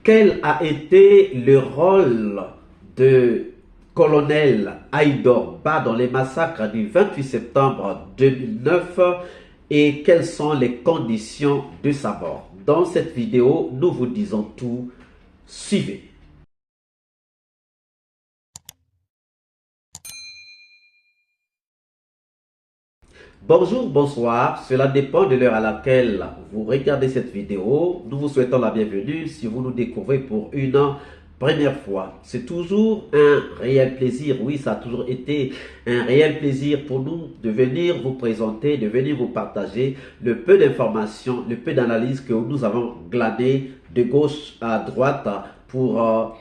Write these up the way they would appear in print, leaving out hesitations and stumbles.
Quel a été le rôle de colonel Haïdor Bah dans les massacres du 28 septembre 2009 et quelles sont les conditions de sa mort? Dans cette vidéo, nous vous disons tout. Suivez. Bonjour, bonsoir, cela dépend de l'heure à laquelle vous regardez cette vidéo. Nous vous souhaitons la bienvenue si vous nous découvrez pour une première fois. C'est toujours un réel plaisir, oui, ça a toujours été un réel plaisir pour nous de venir vous présenter, de venir vous partager le peu d'informations, le peu d'analyses que nous avons glanées de gauche à droite pour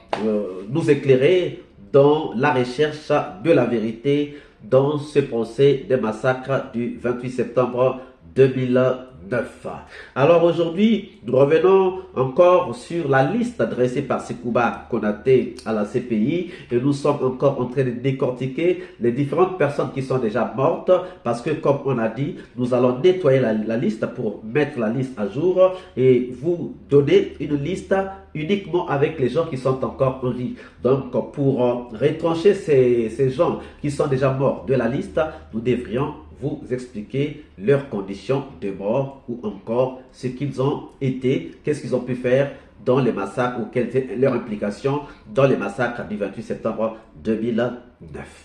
nous éclairer dans la recherche de la vérité dans ce procès des massacres du 28 septembre 2009. Alors aujourd'hui, nous revenons encore sur la liste dressée par Sekouba Konaté à la CPI et nous sommes encore en train de décortiquer les différentes personnes qui sont déjà mortes parce que comme on a dit, nous allons nettoyer la liste pour mettre la liste à jour et vous donner une liste uniquement avec les gens qui sont encore en vie. Donc pour retrancher ces gens qui sont déjà morts de la liste, nous devrions vous expliquer leurs conditions de mort ou encore ce qu'ils ont été, qu'est-ce qu'ils ont pu faire dans les massacres ou quelle était leur implication dans les massacres du 28 septembre 2009.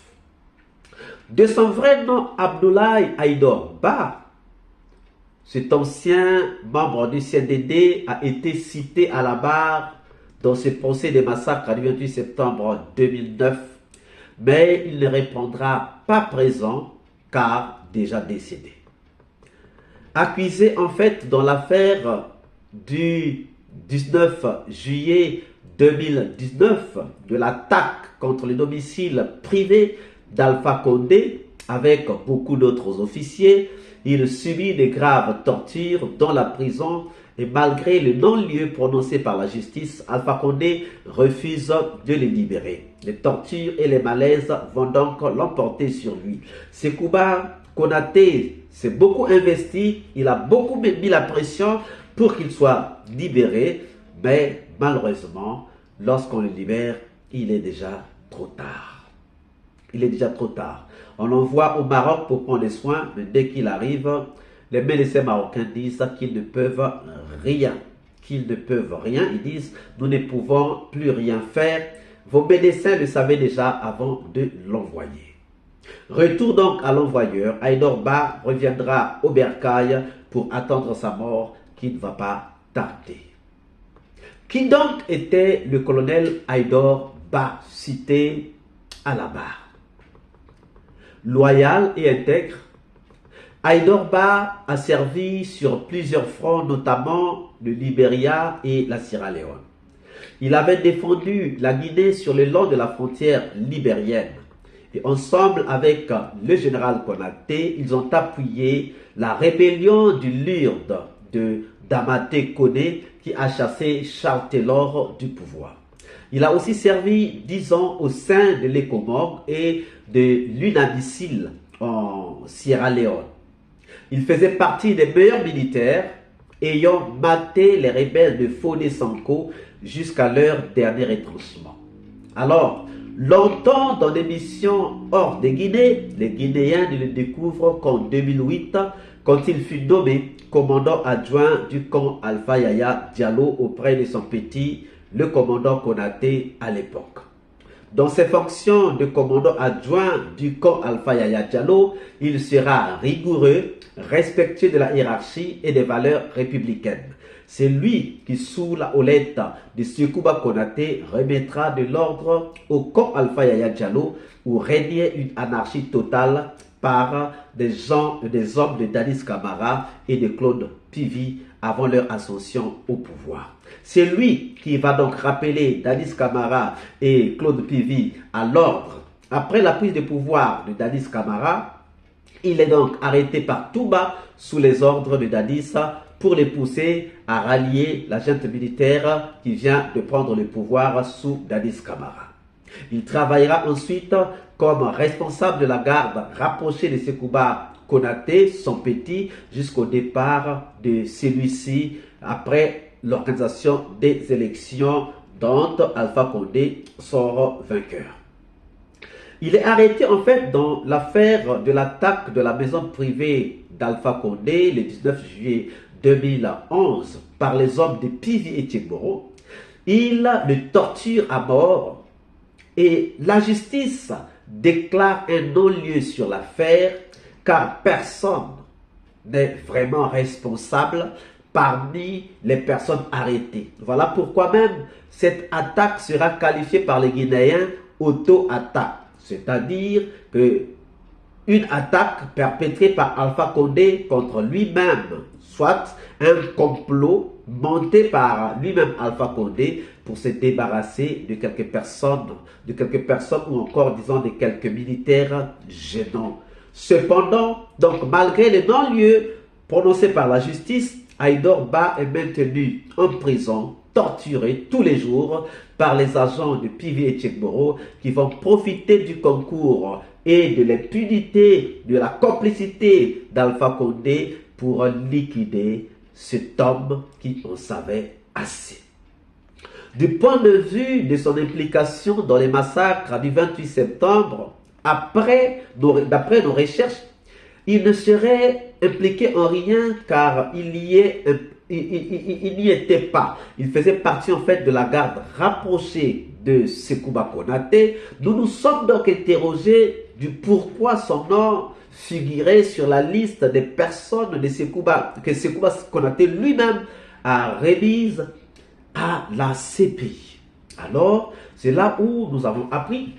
De son vrai nom, Abdoulaye Haïdor Bah, cet ancien membre du CNDD a été cité à la barre dans ce procès des massacres du 28 septembre 2009, mais il ne répondra pas présent car déjà décédé. Accusé en fait dans l'affaire du 19 juillet 2019 de l'attaque contre le domicile privé d'Alpha Condé avec beaucoup d'autres officiers, il subit de graves tortures dans la prison et malgré le non-lieu prononcé par la justice, Alpha Condé refuse de le libérer. Les tortures et les malaises vont donc l'emporter sur lui. Sekouba Konaté s'est beaucoup investi, il a beaucoup mis la pression pour qu'il soit libéré, mais malheureusement, lorsqu'on le libère, il est déjà trop tard. Il est déjà trop tard. On l'envoie au Maroc pour prendre des soins, mais dès qu'il arrive, les médecins marocains disent qu'ils ne peuvent rien. Qu'ils ne peuvent rien. Ils disent, nous ne pouvons plus rien faire. Vos médecins le savaient déjà avant de l'envoyer. Retour donc à l'envoyeur. Haïdor Bah reviendra au bercail pour attendre sa mort qui ne va pas tarder. Qui donc était le colonel Haïdor Bah cité à la barre? Loyal et intègre, Haïdor Bah a servi sur plusieurs fronts, notamment le Libéria et la Sierra Leone. Il avait défendu la Guinée sur le long de la frontière libérienne. Et ensemble avec le général Konaté, ils ont appuyé la rébellion du Lurde de Damaté Koné qui a chassé Charles Taylor du pouvoir. Il a aussi servi 10 ans au sein de l'ECOMOG et de l'UNAMICIL en Sierra Leone. Il faisait partie des meilleurs militaires ayant maté les rebelles de Foné Sanko jusqu'à leur dernier retranchement. Alors, longtemps dans des missions hors de Guinée, les Guinéens ne le découvrent qu'en 2008 quand il fut nommé commandant adjoint du camp Alpha Yaya Diallo auprès de son petit, le commandant Konaté à l'époque. Dans ses fonctions de commandant adjoint du camp Alpha Yaya Diallo, il sera rigoureux, respectueux de la hiérarchie et des valeurs républicaines. C'est lui qui, sous la houlette de Sekouba Konaté, remettra de l'ordre au camp Alpha Yaya Diallo où régnait une anarchie totale par des hommes de Dadis Camara et de Claude Pivi avant leur ascension au pouvoir. C'est lui qui va donc rappeler Dadis Camara et Claude Pivi à l'ordre. Après la prise de pouvoir de Dadis Camara, il est donc arrêté par Touba sous les ordres de Dadis pour les pousser à rallier la junte militaire qui vient de prendre le pouvoir sous Dadis Camara. Il travaillera ensuite comme responsable de la garde rapprochée de Sekouba Konaté, son petit, jusqu'au départ de celui-ci après l'organisation des élections dont Alpha Condé sort vainqueur. Il est arrêté en fait dans l'affaire de l'attaque de la maison privée d'Alpha Condé le 19 juillet 2011 par les hommes de Pivi et Tchegboro. Il le torture à mort et la justice déclare un non-lieu sur l'affaire car personne n'est vraiment responsable parmi les personnes arrêtées. Voilà pourquoi même cette attaque sera qualifiée par les Guinéens auto-attaque, c'est-à-dire que une attaque perpétrée par Alpha Condé contre lui-même, soit un complot monté par lui-même Alpha Condé pour se débarrasser de quelques personnes ou encore disons de quelques militaires gênants. Cependant, donc malgré le non-lieu prononcé par la justice, Haïdor Bah est maintenu en prison, torturé tous les jours par les agents de Pivi et Tchegboro qui vont profiter du concours et de l'impunité, de la complicité d'Alpha Condé pour liquider cet homme qui en savait assez. Du point de vue de son implication dans les massacres du 28 septembre, d'après nos recherches, il ne serait impliqué en rien car il n'y était pas. Il faisait partie en fait de la garde rapprochée de Sekouba Konaté. Nous nous sommes donc interrogés du pourquoi son nom figurait sur la liste des personnes de que Sekouba Konaté lui-même a remise à la CPI. Alors, c'est là où nous avons appris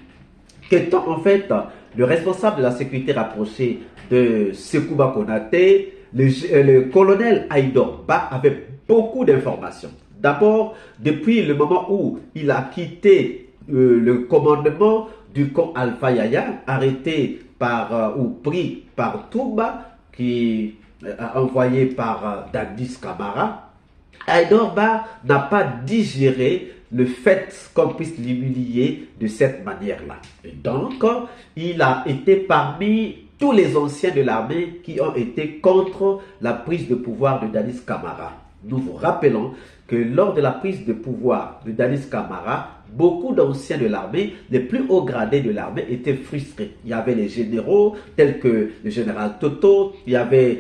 qu'étant en fait le responsable de la sécurité rapprochée de Sekouba Konaté, le colonel Haïdor Bah avait beaucoup d'informations. D'abord, depuis le moment où il a quitté le commandement du camp Alpha Yaya, arrêté par ou pris par Touba, qui envoyé par Dadis Camara, Haïdor Bah n'a pas digéré le fait qu'on puisse l'humilier de cette manière-là. Et donc, il a été parmi tous les anciens de l'armée qui ont été contre la prise de pouvoir de Dadis Camara. Nous vous rappelons que lors de la prise de pouvoir de Dadis Camara, beaucoup d'anciens de l'armée, les plus hauts gradés de l'armée étaient frustrés. Il y avait les généraux tels que le général Toto, il y avait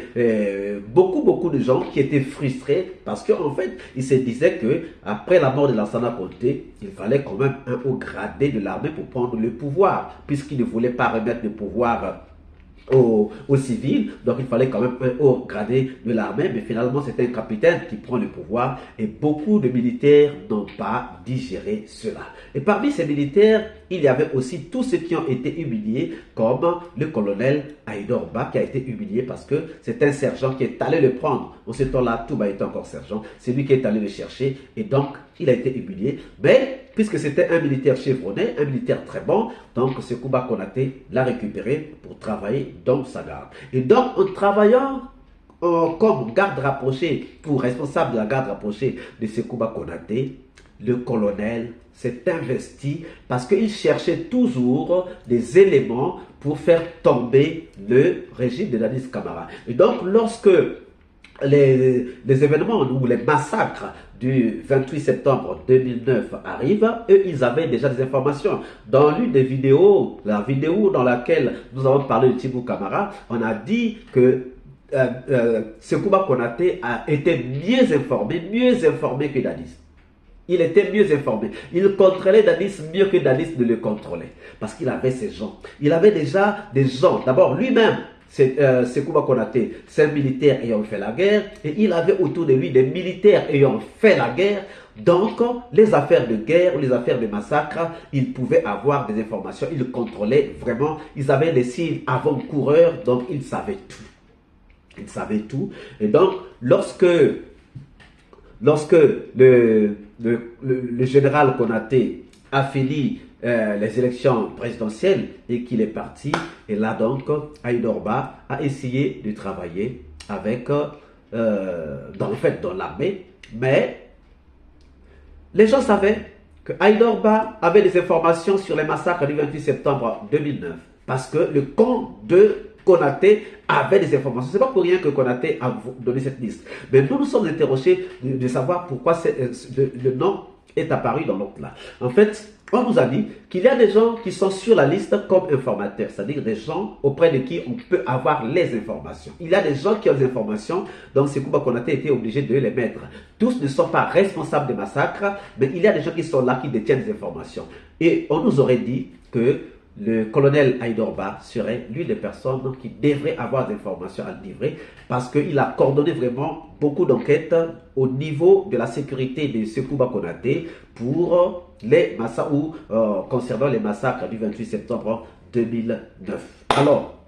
beaucoup de gens qui étaient frustrés parce qu'en fait, ils se disaient que après la mort de Lansana Conté, il fallait quand même un haut gradé de l'armée pour prendre le pouvoir, puisqu'ils ne voulaient pas remettre le pouvoir aux civils, donc il fallait quand même un haut gradé de l'armée, mais finalement c'est un capitaine qui prend le pouvoir et beaucoup de militaires n'ont pas digéré cela. Et parmi ces militaires, il y avait aussi tous ceux qui ont été humiliés, comme le colonel Haïdor Bah qui a été humilié parce que c'est un sergent qui est allé le prendre. En ce temps-là, Touba était encore sergent, c'est lui qui est allé le chercher et donc il a été humilié, mais puisque c'était un militaire chevronné, un militaire très bon, donc Sekouba Konaté l'a récupéré pour travailler dans sa garde. Et donc, en travaillant comme garde rapprochée ou responsable de la garde rapprochée de Sekouba Konaté, le colonel s'est investi parce qu'il cherchait toujours des éléments pour faire tomber le régime de Dadis Camara. Et donc, lorsque les événements ou les massacres du 28 septembre 2009 arrivent, eux, ils avaient déjà des informations. Dans l'une des vidéos, la vidéo dans laquelle nous avons parlé de Tibou Camara, on a dit que Sekouba Konaté a été mieux informé que Dadis. Il était mieux informé. Il contrôlait Dadis mieux que Dadis ne le contrôlait. Parce qu'il avait ses gens. Il avait déjà des gens. D'abord, lui-même, Sekouba Konaté, c'est un militaire ayant fait la guerre. Et il avait autour de lui des militaires ayant fait la guerre. Donc, les affaires de guerre ou les affaires de massacre, il pouvait avoir des informations. Il contrôlait vraiment. Ils avaient des signes avant-coureurs. Donc, il savait tout. Il savait tout. Et donc, lorsque le général Konaté a fini les élections présidentielles et qu'il est parti, et là donc Haïdor Bah a essayé de travailler avec dans l'armée, mais les gens savaient que Haïdor Bah avait des informations sur les massacres du 28 septembre 2009 parce que le camp de Konaté avait des informations. C'est pas pour rien que Konaté a donné cette liste. Mais nous sommes interrogés de savoir pourquoi le nom est apparu dans l'autre là. En fait, on nous a dit qu'il y a des gens qui sont sur la liste comme informateurs, c'est-à-dire des gens auprès de qui on peut avoir les informations. Il y a des gens qui ont des informations, donc Sekouba Konaté était obligé de les mettre. Tous ne sont pas responsables des massacres, mais il y a des gens qui sont là, qui détiennent des informations. Et on nous aurait dit que le colonel Aïdorba serait l'une des personnes qui devrait avoir des informations à livrer parce qu'il a coordonné vraiment beaucoup d'enquêtes au niveau de la sécurité de Sekouba Konaté pour les massacres ou concernant les massacres du 28 septembre 2009. Alors,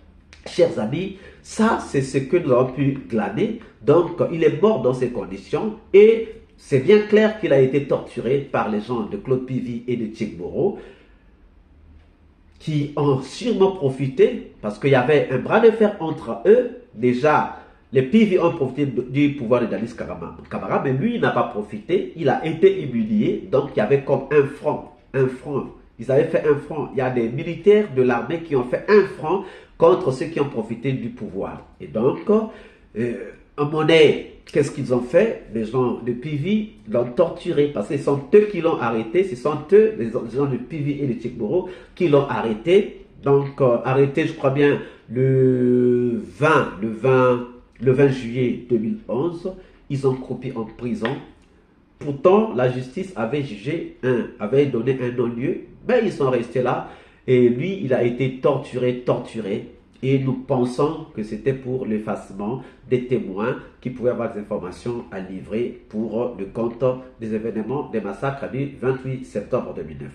chers amis, ça c'est ce que nous avons pu glaner. Donc, il est mort dans ces conditions et c'est bien clair qu'il a été torturé par les gens de Claude Pivy et de Tchekboro, qui ont sûrement profité, parce qu'il y avait un bras de fer entre eux. Déjà, les Pivy ont profité du pouvoir de Danis Camara, mais lui, il n'a pas profité, il a été humilié, donc il y avait comme un front. Ils avaient fait un front. Il y a des militaires de l'armée qui ont fait un front contre ceux qui ont profité du pouvoir. Et donc, à Monnaie, qu'est-ce qu'ils ont fait? Les gens de Pivy l'ont torturé parce que ce sont eux qui l'ont arrêté. Ce sont eux, les gens de Pivy et de Tchekboro, qui l'ont arrêté. Donc, arrêté, je crois bien, le 20 juillet 2011. Ils ont croupi en prison. Pourtant, la justice avait avait donné un non-lieu, mais ils sont restés là. Et lui, il a été torturé. Et nous pensons que c'était pour l'effacement des témoins qui pouvaient avoir des informations à livrer pour le compte des événements des massacres du 28 septembre 2009.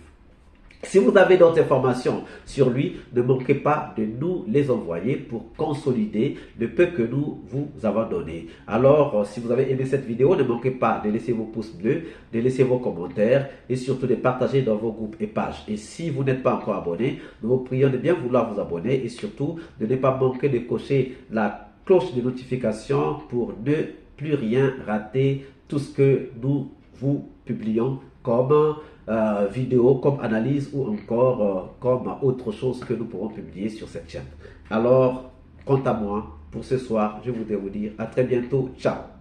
Si vous avez d'autres informations sur lui, ne manquez pas de nous les envoyer pour consolider le peu que nous vous avons donné. Alors, si vous avez aimé cette vidéo, ne manquez pas de laisser vos pouces bleus, de laisser vos commentaires et surtout de partager dans vos groupes et pages. Et si vous n'êtes pas encore abonné, nous vous prions de bien vouloir vous abonner et surtout de ne pas manquer de cocher la cloche de notification pour ne plus rien rater tout ce que nous vous publions comme vidéo, comme analyse ou encore comme autre chose que nous pourrons publier sur cette chaîne. Alors, quant à moi, pour ce soir, je voudrais vous dire à très bientôt. Ciao!